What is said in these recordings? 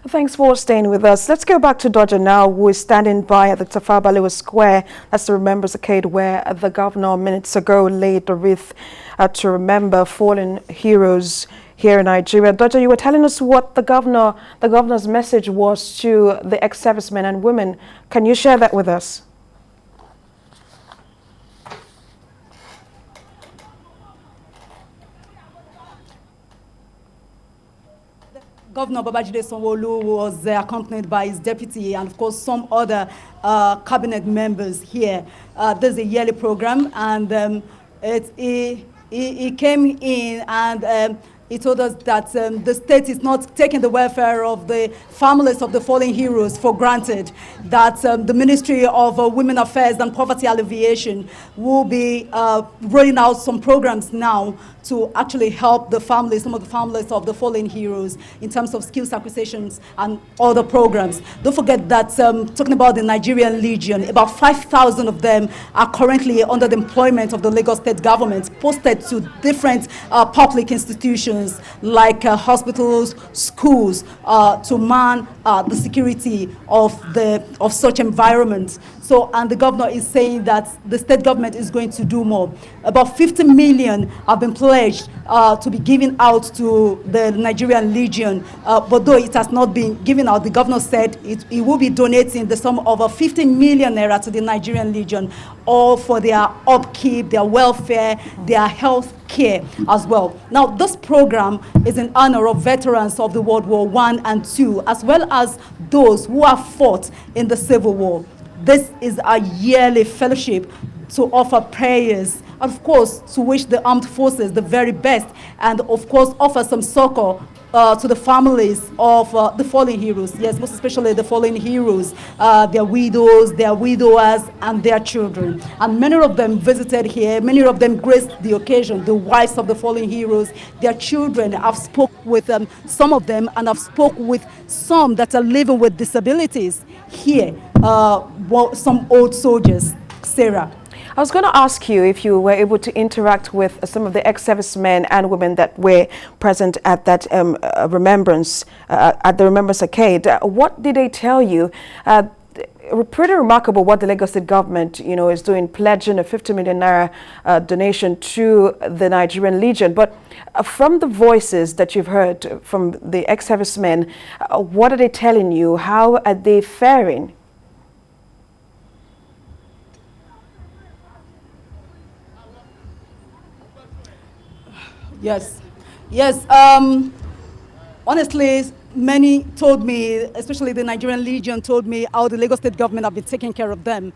Thanks for staying with us. Let's go back to Adedoja now, who is standing by at the Tafawa Balewa Square. That's the Remembrance Arcade, where the governor minutes ago laid the wreath to remember fallen heroes here in Nigeria. Adedoja, you were telling us what the governor's message was to the ex-servicemen and women. Can you share that with us? Governor Babajide Sanwo-Olu was accompanied by his deputy and, of course, some other cabinet members here. There's a yearly program, and he came in and he told us that the state is not taking the welfare of the families of the fallen heroes for granted, that the Ministry of Women Affairs and Poverty Alleviation will be rolling out some programs now to actually help the families, some of the families of the fallen heroes, in terms of skills acquisitions and other programs. Don't forget that, talking about the Nigerian Legion, about 5,000 of them are currently under the employment of the Lagos State government, posted to different public institutions like hospitals, schools, to man the security of such environments. So, and the governor is saying that the state government is going to do more. About 50 million have been pledged to be given out to the Nigerian Legion, but though it has not been given out, the governor said he will be donating the sum of 15 million naira to the Nigerian Legion, all for their upkeep, their welfare, their health care as well. Now, this program is in honor of veterans of the World War I and II, as well as those who have fought in the Civil War. This is a yearly fellowship to offer prayers, of course, to wish the armed forces the very best, and of course offer some succor to the families of the fallen heroes. Yes, most especially the fallen heroes, their widows, their widowers, and their children. And many of them visited here. Many of them graced the occasion. The wives of the fallen heroes, their children. I've spoke with some of them, and I've spoke with some that are living with disabilities here. Some old soldiers. Sarah. I was going to ask you if you were able to interact with some of the ex-servicemen and women that were present at that remembrance, at the Remembrance Arcade. What did they tell you? Pretty remarkable what the Lagos State government, is doing, pledging a 50 million naira donation to the Nigerian Legion. But from the voices that you've heard from the ex-servicemen, what are they telling you? How are they faring? Yes. Honestly, many told me, especially the Nigerian Legion, told me how the Lagos State government have been taking care of them.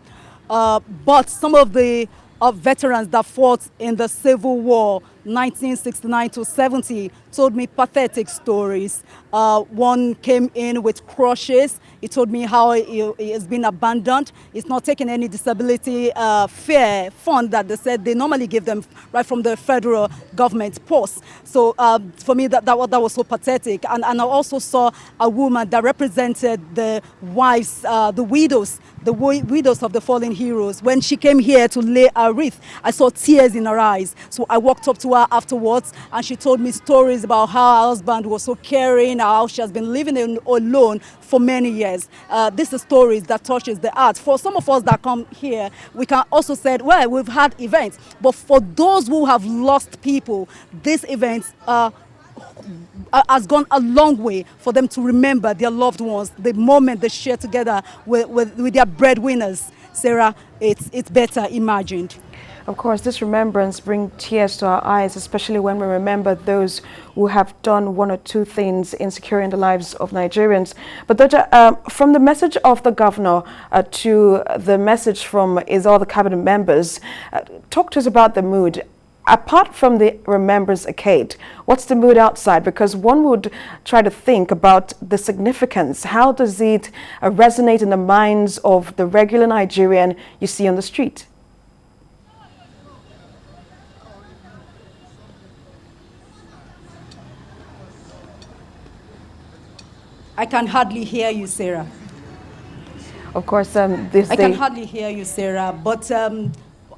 But some of the veterans that fought in the Civil War, 1969 to 70, told me pathetic stories. One came in with crutches. He told me how he has been abandoned. He's not taking any disability fair fund that they said they normally give them right from the federal government post. So for me, that was so pathetic. And I also saw a woman that represented the wives, the widows of the fallen heroes. When she came here to lay a wreath, I saw tears in her eyes. So I walked up to her afterwards, and she told me stories about how her husband was so caring, how she has been living alone for many years. This is stories that touches the heart. For some of us that come here, we can also say, well, we've had events. But for those who have lost people, this event has gone a long way for them to remember their loved ones, the moment they share together with their breadwinners. Sarah, it's better imagined. Of course, this remembrance brings tears to our eyes, especially when we remember those who have done one or two things in securing the lives of Nigerians. But Adedoja, from the message of the governor to the message from his other cabinet members, talk to us about the mood. Apart from the Remembrance Arcade, what's the mood outside? Because one would try to think about the significance. How does it resonate in the minds of the regular Nigerian you see on the street? I can hardly hear you, Sarah. Of course, I can hardly hear you, Sarah, but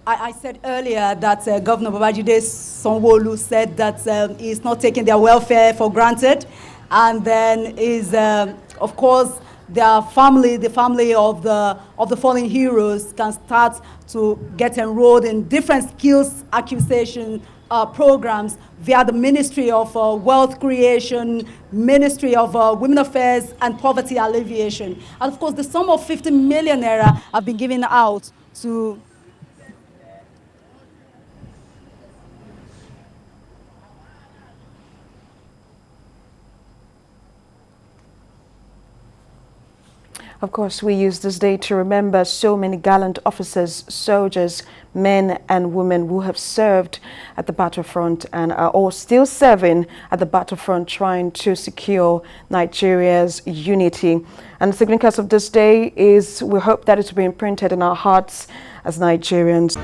I said earlier that Governor Babajide Sanwo-Olu said that he's not taking their welfare for granted, and then is of course, their family, the family of the fallen heroes, can start to get enrolled in different skills acquisition programs via the Ministry of Wealth Creation, Ministry of Women Affairs and Poverty Alleviation. And of course, the sum of 50 million naira have been given out to Of course, we use this day to remember so many gallant officers, soldiers, men and women who have served at the battlefront and are all still serving at the battlefront, trying to secure Nigeria's unity. And the significance of this day is we hope that it will be imprinted in our hearts as Nigerians.